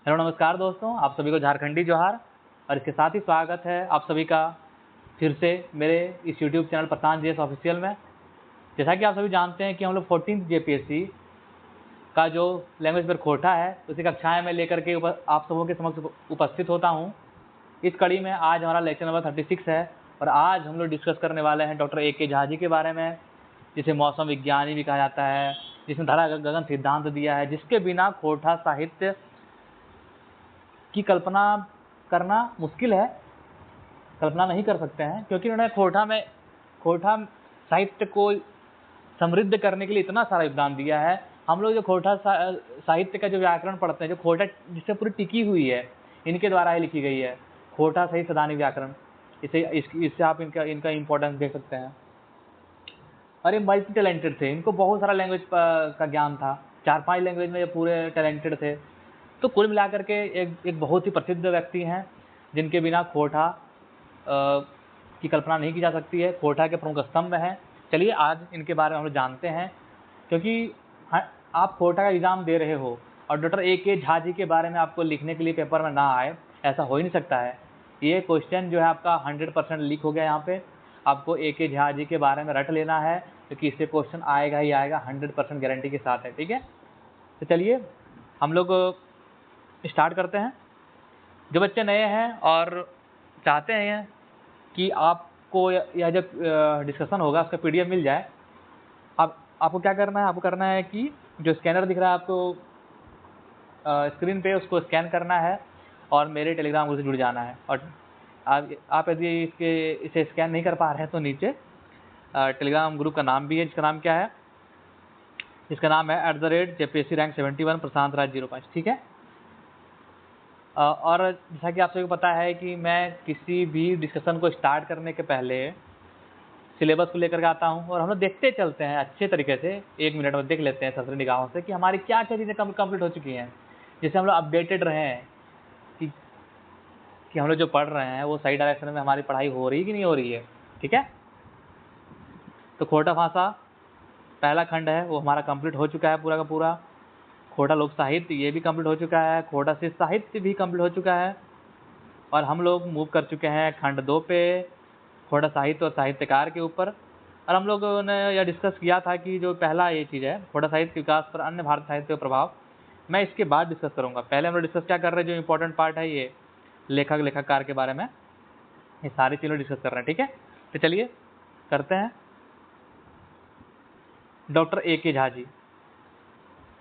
Hello नमस्कार दोस्तों, आप सभी को झारखंडी जोहार। और इसके साथ ही स्वागत है आप सभी का फिर से मेरे इस यूट्यूब चैनल प्रशांत जीएस ऑफिशियल में। जैसा कि आप सभी जानते हैं कि हम लोग 14th जेपीएससी का जो लैंग्वेज पर खोटा है उसी कक्षाएं में लेकर के आप सबों के समक्ष उपस्थित होता हूं। इस कड़ी में आज हमारा लेक्चर नंबर 36 है और आज हम लोग डिस्कस करने वाले हैं डॉक्टर ए के झा जी के बारे में, जिसे मौसम विज्ञानी भी कहा जाता है, जिसने धरा गगन सिद्धांत दिया है, जिसके बिना खोटा साहित्य की कल्पना करना मुश्किल है, कल्पना नहीं कर सकते हैं, क्योंकि उन्होंने खोटा साहित्य को समृद्ध करने के लिए इतना सारा योगदान दिया है। हम लोग जो खोटा साहित्य का जो व्याकरण पढ़ते हैं, जो खोटा जिससे पूरी टिकी हुई है, इनके द्वारा ही लिखी गई है, खोटा सही सदानी व्याकरण। इससे आप इनका इम्पोर्टेंस देख सकते हैं। और ये मल्टी टैलेंटेड थे, इनको बहुत सारा लैंग्वेज का ज्ञान था, 4-5 लैंग्वेज में ये पूरे टैलेंटेड थे। तो कुल मिलाकर के एक बहुत ही प्रसिद्ध व्यक्ति हैं, जिनके बिना खोटा की कल्पना नहीं की जा सकती है, खोटा के प्रमुख स्तंभ हैं। चलिए आज इनके बारे में हम लोग जानते हैं, क्योंकि आप खोटा का एग्जाम दे रहे हो और डॉक्टर ए के झा जी के बारे में आपको लिखने के लिए पेपर में ना आए, ऐसा हो ही नहीं सकता है। ये क्वेश्चन जो है आपका 100% लीक हो गया। यहाँ पे आपको ए के झा जी के बारे में रट लेना है, क्योंकि इससे क्वेश्चन आएगा ही आएगा, 100% गारंटी के साथ है। ठीक है, तो चलिए हम लोग स्टार्ट करते हैं। जो बच्चे नए हैं और चाहते हैं कि आपको यह जो डिस्कशन होगा उसका पीडीएफ मिल जाए, आपको क्या करना है, आपको करना है कि जो स्कैनर दिख रहा है आपको स्क्रीन पे, उसको स्कैन करना है और मेरे टेलीग्राम ग्रुप से जुड़ जाना है। और आप यदि इसे स्कैन नहीं कर पा रहे हैं तो नीचे टेलीग्राम ग्रुप का नाम भी है, जिसका नाम क्या है, इसका नाम है @JPSC रैंक 71 प्रशांत राज 05। ठीक है। और जैसा कि आप सभी को पता है कि मैं किसी भी डिस्कशन को स्टार्ट करने के पहले सिलेबस को लेकर के आता हूं और हम लोग देखते चलते हैं अच्छे तरीके से, 1 मिनट में देख लेते हैं सरसरी निगाहों से कि हमारी क्या क्या चीज़ें कंप्लीट हो चुकी हैं, जिससे हम लोग अपडेटेड रहें कि हम लोग जो पढ़ रहे हैं वो सही डायरेक्शन में हमारी पढ़ाई हो रही कि नहीं हो रही है। ठीक है। तो खोटा भाषा पहला खंड है वो हमारा कंप्लीट हो चुका है पूरा का पूरा। खोटा लोक साहित्य ये भी कंप्लीट हो चुका है, खोटा शिष्ट साहित्य भी कंप्लीट हो चुका है। और हम लोग मूव कर चुके हैं खंड 2 पे, खोटा साहित्य और साहित्यकार के ऊपर। और हम लोगों ने यह डिस्कस किया था कि जो पहला ये चीज़ है, खोटा साहित्य के विकास पर अन्य भारतीय साहित्य का प्रभाव, मैं इसके बाद डिस्कस करूँगा। पहले हम लोग डिस्कस क्या कर रहे हैं, जो इंपॉर्टेंट पार्ट है ये लेखककार के बारे में, ये सारी चीज़ें डिस्कस कर रहे हैं। ठीक है, तो चलिए करते हैं। डॉक्टर ए के झा जी,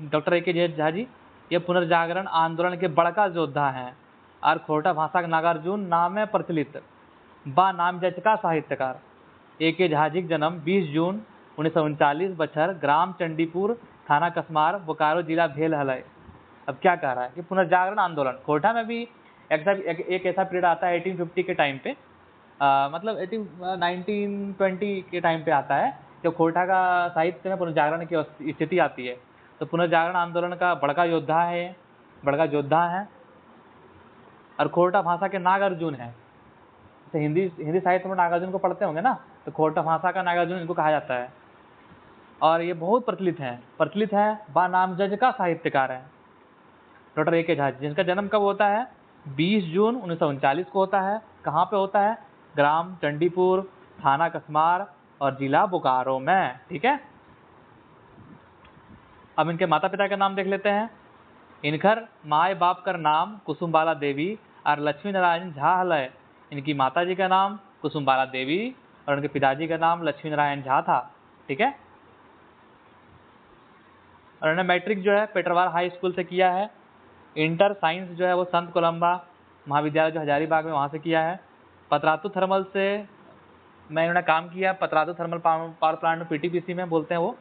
डॉक्टर ए के झा जी ये पुनर्जागरण आंदोलन के बड़का योद्धा हैं और खोटा भाषा के नागार्जुन नाम में प्रचलित बा नाम जचका साहित्यकार। ए के झा जी का जन्म 20 जून 1939 बछर ग्राम चंडीपुर थाना कसमार बोकारो जिला भेल हलय। अब क्या कह रहा है कि पुनर्जागरण आंदोलन खोटा में भी एक ऐसा पीरियड आता है 1850 के टाइम पे, मतलब 1920 के टाइम पे आता है, जब खोटा का साहित्य में पुनर्जागरण की स्थिति आती है। तो पुनर्जागरण आंदोलन का बड़का योद्धा है और खोटा भाषा के नागार्जुन है। तो हिंदी साहित्य में नागार्जुन को पढ़ते होंगे ना, तो खोटा भाषा का नागार्जुन इनको कहा जाता है। और ये बहुत प्रचलित है बा नाम जज का साहित्यकार है डॉक्टर ए के झा, जिनका जन्म कब होता है, 20 जून 1939 को होता है। कहाँ पे होता है, ग्राम चंडीपुर थाना कसमार और जिला बोकारो में। ठीक है। अब इनके माता पिता का नाम देख लेते हैं। इनकर माए बाप का नाम कुसुमबाला देवी और लक्ष्मी नारायण झा हलय। इनकी माता जी का नाम कुसुमबाला देवी और उनके पिताजी का नाम लक्ष्मी नारायण झा था। ठीक है। और उन्होंने मैट्रिक जो है पेटरवार हाई स्कूल से किया है। इंटर साइंस जो है वो संत कोलंबा महाविद्यालय जो हजारीबाग में, वहाँ से किया है। पतरातू थर्मल से इन्होंने काम किया, पतरातू थर्मल पावर प्लांट में, पीटीपीसी में बोलते हैं वो,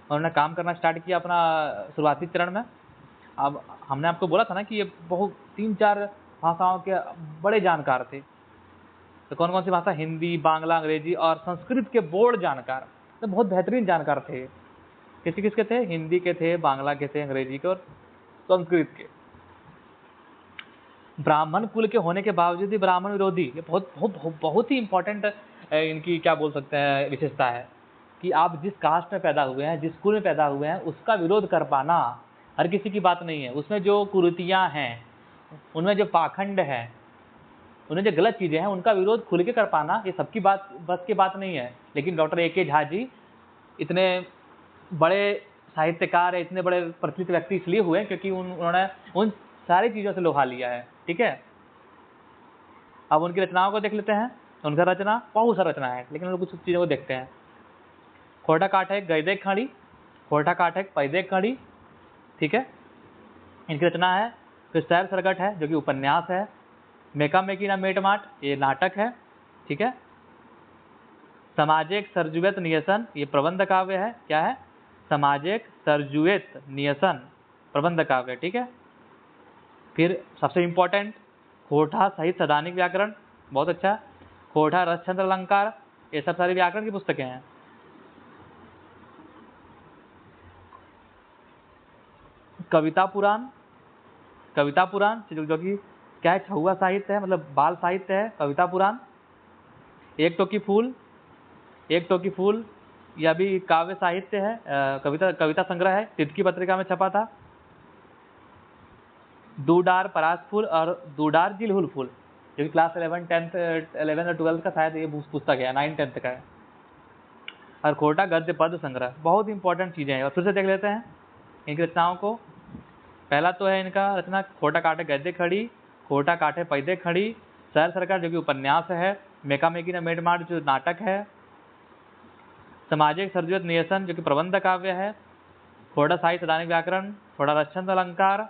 उन्होंने काम करना स्टार्ट किया अपना शुरुआती चरण में। अब हमने आपको बोला था ना कि ये बहुत 3-4 भाषाओं के बड़े जानकार थे। तो कौन कौन सी भाषा, हिंदी, बांग्ला, अंग्रेजी और संस्कृत के बोर्ड जानकार, तो बहुत बेहतरीन जानकार थे। किसके थे, हिंदी के थे, बांग्ला के थे, अंग्रेजी के और संस्कृत के। ब्राह्मण कुल के होने के बावजूद भी ब्राह्मण विरोधी, ये बहुत ही इंपॉर्टेंट इनकी क्या बोल सकते हैं विशेषता है कि आप जिस कास्ट में पैदा हुए हैं, जिस कुल में पैदा हुए हैं, उसका विरोध कर पाना हर किसी की बात नहीं है। उसमें जो कुरीतियाँ हैं, उनमें जो पाखंड है, उन्हें जो गलत चीज़ें हैं उनका विरोध खुल के कर पाना ये सबकी बात बस की बात नहीं है। लेकिन डॉक्टर ए के झा जी इतने बड़े साहित्यकार है, इतने बड़े प्रचलित व्यक्ति इसलिए हुए क्योंकि उन्होंने उन सारी चीज़ों से लोहा लिया है। ठीक है, अब उनकी रचनाओं को देख लेते हैं। उनका रचना बहुत सारा रचना है, लेकिन हम लोग कुछ चीज़ों को देखते हैं। खोटा काठ है गैदे खड़ी, खोटा काठ है पैदे खड़ी। ठीक है, इनकी रचना है। फिर सैर सरगट है जो कि उपन्यास है। मेका मेकी ना मेट माट ये नाटक है। ठीक है, समाजेक सरजुवेत नियसन ये प्रबंध काव्य है। क्या है? समाजेक सरजुवेत नियसन प्रबंध काव्य। ठीक है, फिर सबसे इंपॉर्टेंट होठा सहित सदानिक व्याकरण, बहुत अच्छा। होठा रसचंद्र अलंकार, ये सब सारी व्याकरण की पुस्तकें हैं। कविता पुराण, कविता पुराण जो कि क्या है? छहुआ साहित्य है, मतलब बाल साहित्य है कविता पुराण। एक टोकी फूल, एक टोकी फूल यह भी काव्य साहित्य है, कविता संग्रह है, तितकी पत्रिका में छपा था। दूडार परास फूल और दूडार जिलहुल फूल जो कि क्लास 11 और 12 का शायद ये पुस्तक है, 9 10 का है। और खोटा गद्य पद संग्रह, बहुत इंपॉर्टेंट चीज़ें हैं। और फिर से देख लेते हैं इनकी रचनाओं को। पहला तो है इनका रचना खोटा काटे गद्य खड़ी, खोटा काटे पैदे खड़ी, सैर सरकार जो कि उपन्यास है, मेका मेकी ना मेड माट जो नाटक है, सामाजिक सरजुवेत नियसन जो कि प्रबंध काव्य है, खोटा साहित्य सदानिक व्याकरण, खोटा रसचंद्र अलंकार,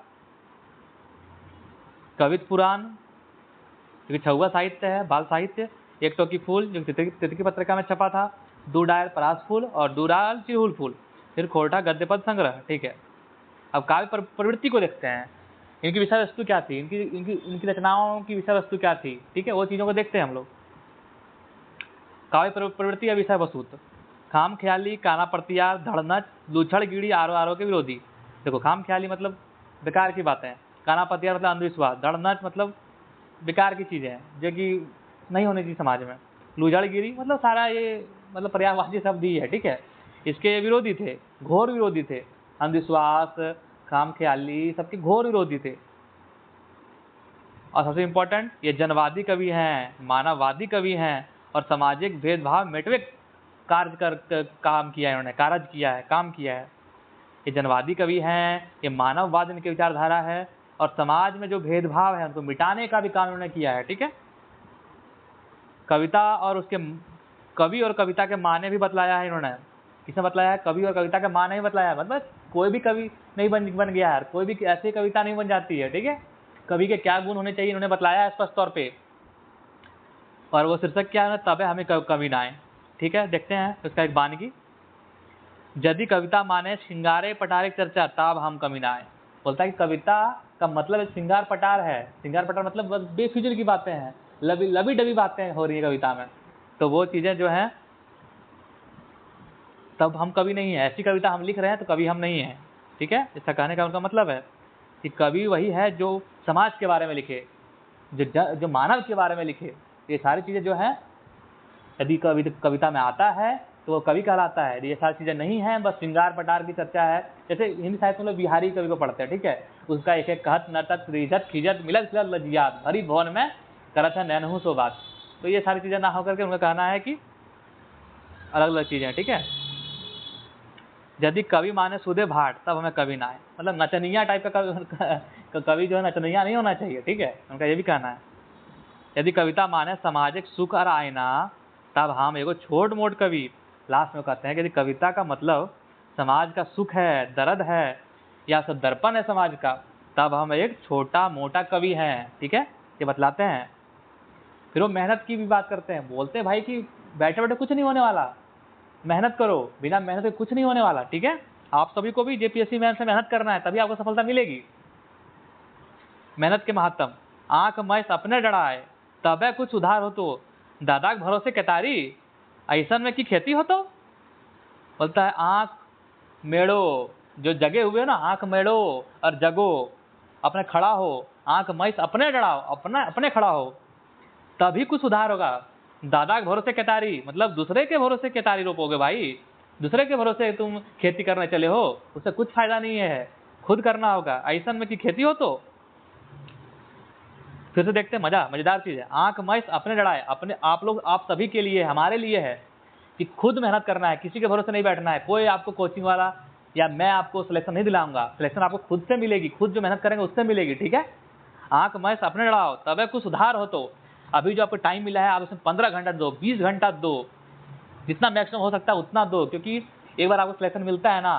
कवित पुराण जो कि छहुआ साहित्य है, बाल साहित्य, एक टोकी फूल जो कि तितकी पत्रिका में छपा था, दूडार परास फूल और दूडार चिहुल फूल, फिर खोटा गद्य पद संग्रह। ठीक है, अब काव्य प्रवृत्ति को देखते हैं। इनकी विषय वस्तु क्या थी, इनकी रचनाओं की विषय वस्तु क्या थी। ठीक है, वो चीज़ों को देखते हैं हम लोग। काव्य प्रवृत्ति या विषय वस्तु, खाम ख्याली, काना प्रतियार, धड़नच, लूछड़ गिड़ी, आरो आरो के विरोधी। देखो, खाम ख्याली मतलब बेकार की बातें, काना प्रतियार मतलब अंधविश्वास, धड़नच मतलब बेकार की चीज़ें हैं जो कि नहीं होनी चाहिए समाज में, लूझड़गिरी मतलब सारा ये मतलब पर्यायवाची शब्द ही है। ठीक है, इसके विरोधी थे, घोर विरोधी थे। अंधविश्वास, खाम ख्याली सबके घोर विरोधी थे। और सबसे इम्पोर्टेंट ये जनवादी कवि हैं, मानववादी कवि हैं और सामाजिक भेदभाव मिटवे काम किया है इन्होंने, कार्य किया है, काम किया है। ये जनवादी कवि हैं, ये मानववाद इनकी विचारधारा है और समाज में जो भेदभाव है उनको मिटाने का भी काम इन्होंने किया है। ठीक है, कविता और उसके कवि और कविता के माने भी बतलाया है इन्होंने। किसने बतलाया है? कवि और कविता के माने भी बतलाया है। मतलब कोई भी कवि नहीं बन गया है, कोई भी ऐसी कविता नहीं बन जाती है। ठीक है, कवि के क्या गुण होने चाहिए इन्होंने बताया है स्पष्ट तौर पे। और वो शीर्षक क्या है? तबे हमें कवि नाए। ठीक है, देखते हैं उसका एक वानगी। यदि कविता माने श्रृंगारे पटारे चर्चा तब हम कवि नाए। बोलता है कि कविता का मतलब श्रृंगार पटार है। श्रृंगार पटार मतलब बस बेफिजुल की बातें हैं, लबी डबी बातें हो रही है कविता में, तो वो चीज़ें जो हैं तब हम कवि नहीं है। ऐसी कविता हम लिख रहे हैं तो कवि हम नहीं है। ठीक है, इसका कहने का उनका मतलब है कि कवि वही है जो समाज के बारे में लिखे, जो मानव के बारे में लिखे। ये सारी चीज़ें जो हैं यदि कविता में आता है तो वो कवि कहलाता है। ये सारी चीज़ें नहीं हैं, बस श्रृंगार पटार की चर्चा है। जैसे हिंदी साहित्य में लोग बिहारी कवि को पढ़ते हैं। ठीक है, उसका एक एक कहत नटत रिझत खिजत मिलत खिलत लजियात भरी भवन में करत है नैनहु सो बात। तो ये सारी चीज़ें ना होकर के उनका कहना है कि अलग अलग चीज़ें। ठीक है, यदि कवि माने सुधे भाट तब हमें कवि ना आए, मतलब नचनिया टाइप का कवि जो है नचनिया नहीं होना चाहिए। ठीक है, उनका ये भी कहना है। यदि कविता माने सामाजिक सुख और आईना तब हम एगो छोट मोट कवि। लास्ट में कहते हैं कि यदि कविता का मतलब समाज का सुख है, दर्द है या सब दर्पण है समाज का, तब हम एक छोटा मोटा कवि हैं। ठीक है, ये बतलाते हैं। फिर वो मेहनत की भी बात करते हैं, बोलते हैं भाई कि बैठे बैठे कुछ नहीं होने वाला, मेहनत करो, बिना मेहनत के कुछ नहीं होने वाला। ठीक है, आप सभी को भी जेपीएससी में से मेहनत करना है, तभी आपको सफलता मिलेगी। मेहनत के महत्व, आंख मैस अपने डराए तबे कुछ सुधार हो तो दादा के भरोसे केतारी ऐसा में की खेती हो। तो बोलता है आंख मेड़ो, जो जगे हुए ना, आंख मेड़ो और जगो, अपने खड़ा हो, आंख मैस अपने डराओ, अपने खड़ा हो, तभी कुछ सुधार होगा। दादा के भरोसे केतारी मतलब दूसरे के भरोसे केतारी रोपोगे भाई, दूसरे के भरोसे तुम खेती करने चले हो, उससे कुछ फायदा नहीं है, खुद करना होगा। ऐसा में की खेती हो तो फिर से देखते हैं, मजेदार चीज़ है। आंख मस अपने लड़ाए, अपने आप लोग, आप सभी के लिए, हमारे लिए है कि खुद मेहनत करना है, किसी के भरोसे नहीं बैठना है। कोई आपको कोचिंग वाला या मैं आपको सिलेक्शन नहीं दिलाऊंगा, सिलेक्शन आपको खुद से मिलेगी, खुद जो मेहनत करेंगे उससे मिलेगी, ठीक है। आंख मस अपने लड़ाओ तबे कुछ सुधार हो। तो अभी जो आपको टाइम मिला है, आप इसमें 15 घंटा दो, 20 घंटा दो, जितना मैक्सिमम हो सकता है उतना दो, क्योंकि एक बार आपको सिलेक्शन मिलता है ना,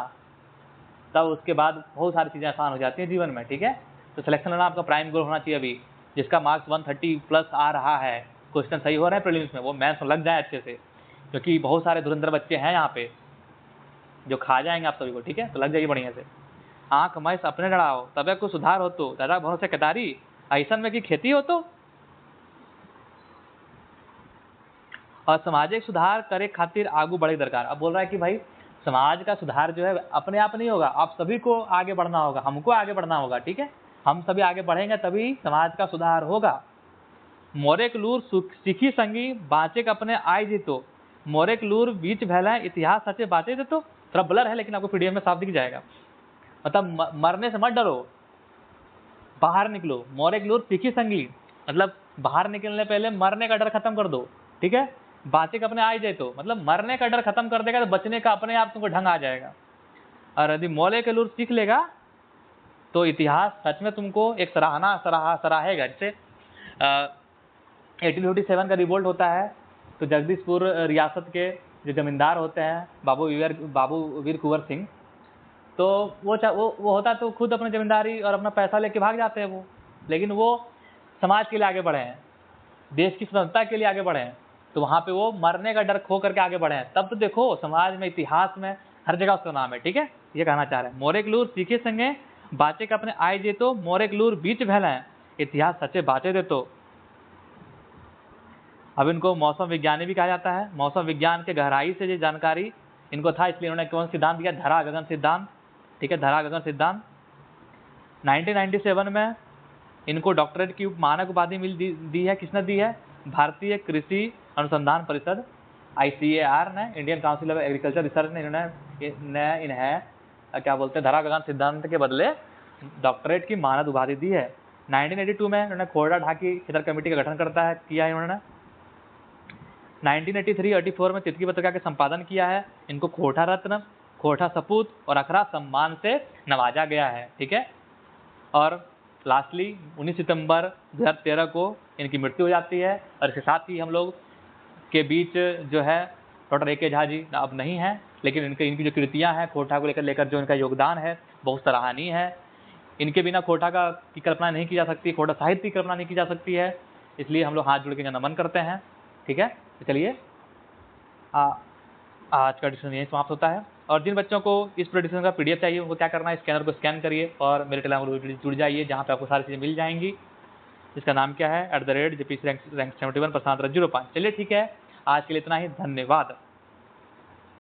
तब उसके बाद बहुत सारी चीज़ें आसान हो जाती हैं जीवन में, ठीक है। तो सिलेक्शन लेना आपका प्राइम गोल होना चाहिए। अभी जिसका मार्क्स 130 प्लस आ रहा है, क्वेश्चन सही हो रहे हैं प्रीलिम्स में, वो मैथ्स में लग जाए अच्छे से, क्योंकि बहुत सारे धुरंधर बच्चे हैं यहाँ पे जो खा जाएंगे आप सभी को, ठीक है। तो लग जाइए बढ़िया से। आंख मस अपने लड़ाओ तबे कुछ सुधार हो। तो दादा भरोसे केदारी ऐसा में की खेती हो। तो और सामाजिक सुधार करे खातिर आगू बढ़े दरकार। अब बोल रहा है कि भाई समाज का सुधार जो है अपने आप नहीं होगा, आप सभी को आगे बढ़ना होगा, हमको आगे बढ़ना होगा, ठीक है। हम सभी आगे बढ़ेंगे तभी समाज का सुधार होगा। मोरे लूर सीखी संगी बाँचे अपने आय जीतो, मोरे लूर बीच भैला इतिहास सचे बाँचे देतो। थोड़ा ब्लर है लेकिन आपको पीडीएफ में साफ दिख जाएगा। मतलब मरने से मत डरो, बाहर निकलो। मोरे लूर सीखी संगी मतलब बाहर निकलने पहले मरने का डर खत्म कर दो, ठीक है। बाँचे अपने आय जीतो मतलब मरने का डर खत्म कर देगा तो बचने का अपने आप तुमको ढंग आ जाएगा। और यदि मोले के लूर सीख लेगा तो इतिहास सच में तुमको एक सराहेगा। जैसे 1857 का रिवोल्ट होता है, तो जगदीशपुर रियासत के जो जमींदार होते हैं बाबू वीर कुंवर सिंह, तो वो होता तो खुद अपनी जमींदारी और अपना पैसा लेके भाग जाते हैं वो, लेकिन वो समाज के लिए आगे बढ़े हैं, देश की स्वतंत्रता के लिए आगे बढ़े हैं, तो वहाँ पे वो मरने का डर खो करके आगे बढ़े हैं। तब तो देखो समाज में, इतिहास में हर जगह उसका नाम है, ठीक है। ये कहना चाह रहे हैं। मोरे लूर सीखे संगे बाचे का अपने आय जेतो, मोरे लूर बीच भैला है इतिहास सच्चे बाचे देतो। अब इनको मौसम विज्ञानी भी कहा जाता है। मौसम विज्ञान के गहराई से जो जानकारी इनको था, इसलिए उन्होंने कौन सिद्धांत दिया, धरा गगन सिद्धांत, ठीक है, धरा गगन सिद्धांत। 1997 में इनको डॉक्टरेट की मानक उपाधि दी है। किसने दी है? भारतीय कृषि अनुसंधान परिषद ICAR ने, Indian council of agriculture research ने इन्हें क्या बोलते हैं, धरा गगन सिद्धांत के बदले डॉक्टरेट की मानद उपाधि दी है। 1982 में इन्होंने खोरडा ढाकी क्षेत्र कमेटी का गठन किया है इन्होंने। 1983-84 में तितकी पत्रिका के संपादन किया है। इनको खोटा रत्न, खोटा सपूत और अखरा सम्मान से नवाजा गया है, ठीक है। और लास्टली 19 सितंबर 2013 को इनकी मृत्यु हो जाती है। और इसके साथ ही हम लोग के बीच जो है डॉक्टर A.K. झा जी अब नहीं है, लेकिन इनकी जो कृतियां हैं खोटा को लेकर जो इनका योगदान है बहुत सराहनीय है। इनके बिना खोटा की कल्पना नहीं की जा सकती, खोटा साहित्य की कल्पना नहीं की जा सकती है, इसलिए हम लोग हाथ जोड़ के नमन करते हैं, ठीक है। तो चलिए आज का डिस्कशन यही समाप्त होता है। और जिन बच्चों को इस पूरे डिस्कशन का PDF चाहिए उनको क्या करना है, स्कैनर को स्कैन करिए और मेरे टेलीग्राम ग्रुप में जुड़ जाइए, जहाँ पे आपको सारी चीज़ें मिल जाएंगी। इसका नाम क्या है, @JPC Rank 71 प्रशांत 05। चलिए ठीक है, आज के लिए इतना ही, धन्यवाद।